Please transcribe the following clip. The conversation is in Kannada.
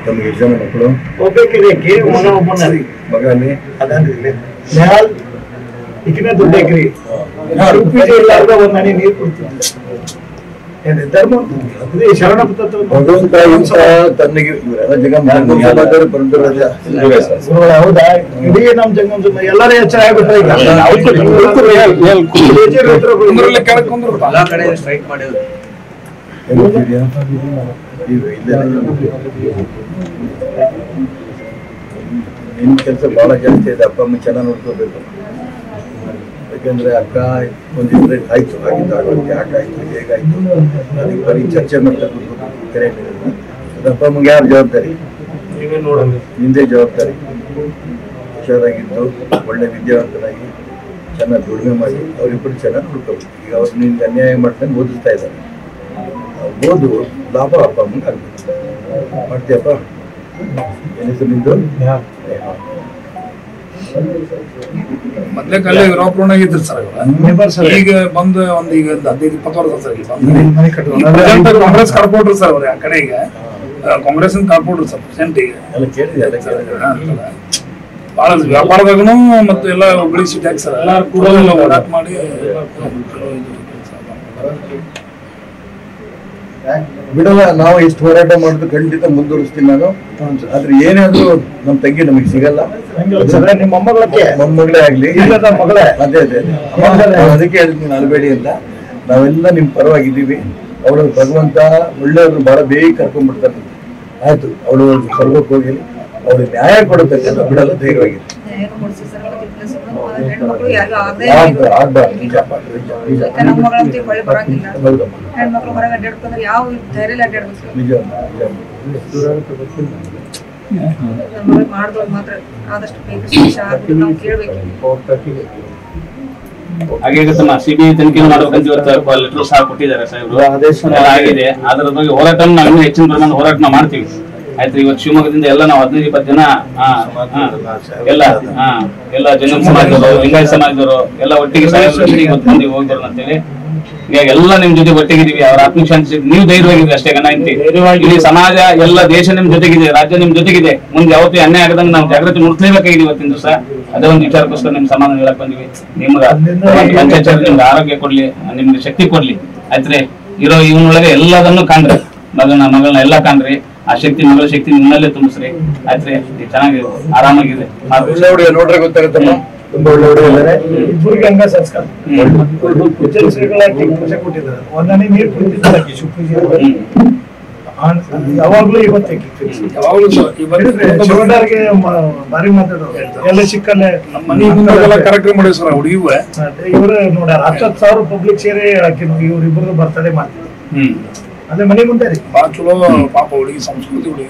ತಮಗೆ ಎಷ್ಟು ಜನ ಮಕ್ಕಳು? ಒಬ್ಬಕ್ಕೆ ಮಗ ಒಬ್ಬನಲ್ಲಿ ಮಗ ಅಲ್ಲಿ ಅದಾದ್ರೆ ಈಗಿನ ದುಡ್ಡೇಕ್ರಿ ಇಲ್ಲಾರ್ದ ಒಂದ್ ಹನಿ ನೀರು ಕೊಡ್ತೀನಿ ಧರ್ಮ ಶರಣ ಭಗವಂತ ತನ್ನಿಗೆ ಹೌದಾ ಇಡೀ ನಮ್ ಜಂಗಮ ಎಲ್ಲಾರು ಎಚ್ಚರ ಆಗ್ಬಿಟ್ರೆ ಎಲ್ಲಾ ಕಡೆ ಸ್ಟ್ರೈಕ್ ಮಾಡಿದ್ರು. ನಿನ್ ಕೆಲಸ ಬಹಳ ಜಾಸ್ತಿ ಇದೆ. ಅಪ್ಪ ಅಮ್ಮ ಚೆನ್ನಾಗಿ ನೋಡ್ಕೋಬೇಕು. ಯಾಕಂದ್ರೆ ಅಕ್ಕ ಒಂದಿದ್ರೆ ಆಯ್ತು ಆಗಿದ್ದು ಆಗೋದಕ್ಕೆ ಯಾಕಾಯ್ತು ಹೇಗಾಯ್ತು ಅದಕ್ಕೆ ಬರೀ ಚರ್ಚೆ ಮಾಡ್ತಾ ಕರೆಕ್ಟ್ ಅಪ್ಪ ಅಮ್ಮಗೆ ಯಾರು ಜವಾಬ್ದಾರಿ? ನಿಂದೇ ಜವಾಬ್ದಾರಿ. ಹುಷಾರಾಗಿದ್ದು ಒಳ್ಳೆ ವಿದ್ಯಾವಂತನಾಗಿ ಚೆನ್ನಾಗಿ ದುಡಿಮೆ ಮಾಡಿ ಅವರಿಬ್ಬರು ಚೆನ್ನಾಗಿ ನೋಡ್ಕೋಬೇಕು. ಈಗ ಅವ್ರು ನಿನ್ಗೆ ಅನ್ಯಾಯ ಮಾಡ್ಕೊಂಡು ಓದಿಸ್ತಾ ಇದ್ದಾರೆ. ಓದು ಲಾಭ ಅಪ್ಪ ಅಮ್ಮಗೆ ಆಗ್ಬೇಕು. ಮಾಡ್ತೀಯಪ್ಪ? ಏನಿದ್ರು ನಿಂದು ಮೊದ್ಲೇ ಕಲ್ಲೇ ವಿರೋಪಣಾಗಿದ್ರು ಸರ್. ಈಗ ಬಂದು ಒಂದು ಈಗ 15-20 ವರ್ಷ ಸರ್ ಕಾಂಗ್ರೆಸ್ ಕಳ್ಕೊಟ್ರು ಸರ್ ಅವ್ರು. ಆ ಕಡೆ ಈಗ ಕಾಂಗ್ರೆಸ್ ಕಳ್ಕೊಟ್ರು ಸರ್ ಪ್ರೆಸೆಂಟ್. ಈಗ ಬಹಳ ವ್ಯಾಪಾರದಾಗೂ ಮತ್ತು ಎಲ್ಲ ಹುಬ್ಳಿ ಸಿಟಿ ಸರ್ ಎಲ್ಲಾರು ಕೂಡ ಓಡಾಟ ಮಾಡಿ ಬಿಡಲ್ಲ. ನಾವು ಎಷ್ಟು ಹೋರಾಟ ಮಾಡಿದ್ರು ಖಂಡಿತ ಮುಂದುವರಿಸ್ತೀನಿ ನಾನು. ಆದ್ರೆ ಏನಾದ್ರು ನಮ್ ತಂಗಿ ನಮಗೆ ಸಿಗಲ್ಲ. ನಿಮ್ಮ ಮೊಮ್ಮಗಳೇ ಆಗ್ಲಿ ಮಗಳೇ ಅದೇ ಅದಕ್ಕೆ ಹೇಳಿದ್ನಿ ಅಳಬೇಡಿ ಅಂತ. ನಾವೆಲ್ಲ ನಿಮ್ ಪರವಾಗಿದ್ದೀವಿ. ಅವಳು ಭಗವಂತ ಒಳ್ಳೆಯವ್ರು ಬಹಳ ಬೇಗ ಕರ್ಕೊಂಡ್ಬಿಡ್ತಾರೆ. ಆಯ್ತು ಅವಳು ಸ್ವರ್ಗಕ್ಕೆ ಹೋಗಿ ಅವಳು ನ್ಯಾಯ ಕೊಡಬೇಕಂತ ಬಿಡಲ್ಲ ಧೈರ್ಯವಾಗಿದೆ. ಹಾಗೆ ಸಿಬಿಐ ತನಿಖೆ ಮಾಡಬೇಕಂತ ಇವತ್ತು ಲೆಟರ್ ಸಹ ಕೊಟ್ಟಿದ್ದಾರೆ ಸಾಹೇಬ್ರು. ಆದೇಶ ಆಗಿದೆ. ಅದರ ಬಗ್ಗೆ ಹೋರಾಟ ನಾವು ಇನ್ನೂ ಹೆಚ್ಚಿನ ಪ್ರಮಾಣದ ಹೋರಾಟ ಮಾಡ್ತೀವಿ. ಆಯ್ತು. ಇವತ್ತು ಶಿವಮೊಗ್ಗದಿಂದ ಎಲ್ಲ ನಾವು 15-20 ಜನ ಎಲ್ಲ ಜಂಗಮ ಸಮಾಜದವರು, ಲಿಂಗಾಯತ ಸಮಾಜದವರು ಎಲ್ಲ ಒಟ್ಟಿಗೆ ಇವತ್ತು ಮಂದಿ ಹೋಗಿದ್ರು ಅಂತೇಳಿ. ಈಗ ಎಲ್ಲ ನಿಮ್ ಜೊತೆ ಒಟ್ಟಿಗಿದೀವಿ. ಅವ್ರ ಆತ್ಮಶಾಂತಿ ನೀವು ಧೈರ್ಯವಾಗಿದ್ರಿ ಅಷ್ಟೇ ಗಣಂತಿ. ಇಲ್ಲಿ ಸಮಾಜ ಎಲ್ಲ ದೇಶ ನಿಮ್ ಜೊತೆಗಿದೆ, ರಾಜ್ಯ ನಿಮ್ ಜೊತೆಗಿದೆ. ಮುಂದೆ ಯಾವತ್ತೂ ಅನ್ಯಾಯ ಆಗದಂಗೆ ನಾವು ಜಾಗೃತಿ ಮೂಡಿಸಲೇಬೇಕಾಗಿದೆ ಇವತ್ತಿನ ದಿವಸ. ಅದೇ ಒಂದು ವಿಚಾರಕ್ಕೋಸ್ಕರ ನಿಮ್ ಸಮಾಧಾನ ಹೇಳಕ್ ಬಂದಿವಿ. ನಿಮ್ಗೆ ಪಂಚಾಯತ್ ನಿಮ್ಗೆ ಆರೋಗ್ಯ ಕೊಡ್ಲಿ, ನಿಮ್ಗೆ ಶಕ್ತಿ ಕೊಡ್ಲಿ. ಆಯ್ತ್ರಿ. ಇರೋ ಇವನೊಳಗೆ ಎಲ್ಲದನ್ನು ಕಾಣ್ರಿ. ಮಗಳನ್ನ ಎಲ್ಲ ಕಾಣ್ರಿ. ಆ ಶಕ್ತಿ ಮಗಳ ಶಕ್ತಿ ನಿಮ್ಮಲ್ಲೇ ತುಂಬಿಸ್ರಿ. ಆಯ್ತ್ರಿ. ಚೆನ್ನಾಗಿ ಆರಾಮಾಗಿದೆ. ನೋಡ್ರೆ ಗೊತ್ತಾಗುತ್ತಮ್ಮ. ತುಂಬಾ ಒಳ್ಳೆ ಹುಡುಗ ಇದ್ದಾರೆ. ಇಬ್ಬರಿಗೆ ಹಂಗ ಸಂಸ್ಕಾರ ಕೊಟ್ಟಿದ್ದಾರೆ. ಒಂದನೇ ನೀರು ಕುಡಿತಿದ್ದಾರೆ ಯಾವಾಗ್ಲೂ ಇವತ್ತೇ ಬಾರಿ ಮಾತಾಡೋರು ಎಲ್ಲ ಚಿಕ್ಕಲ್ಲೇ ಮನಿ ಮುಂದೆ ಕಾರ್ಯಕ್ರಮ ಮಾಡಿ ಸರ್. ಹುಡುಗಿವ ಇವ್ರ ನೋಡ್ಯಾರ 10,000 ಪಬ್ಲಿಕ್ ಸೇರಿ ಇವ್ರಿಬ್ರು ಬರ್ತಡೇ ಮಾಡ್ತಿದ್ರು. ಅದೇ ಮನೆ ಮುಂದೆ ರೀ. ಬಹಳ ಚಲೋ ಪಾಪ ಹುಡುಗಿ ಸಂಸ್ಕೃತಿ ಹುಡುಗಿ.